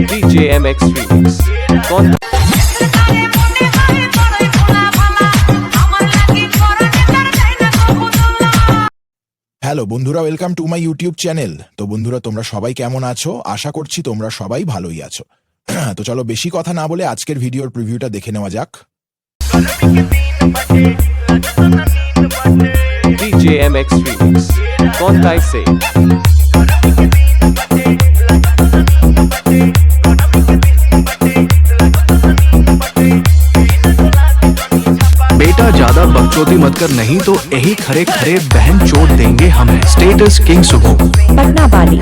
DJ MX Remix कौन hello বন্ধুরা, welcome to my YouTube channel. তো বন্ধুরা, তোমরা সবাই কেমন আছো? আশা করছি তোমরা সবাই ভালোই আছো। তো চলো বেশি কথা না বলে আজকের ভিডিওর প্রিভিউটা দেখে নেওয়া যাক। DJ MX Remix कौन कैसे बेटा ज्यादा बकचोदी मत कर, नहीं तो यही खरे खरे बहन चोट देंगे हमें। स्टेटस किंग सुबह पटना वाली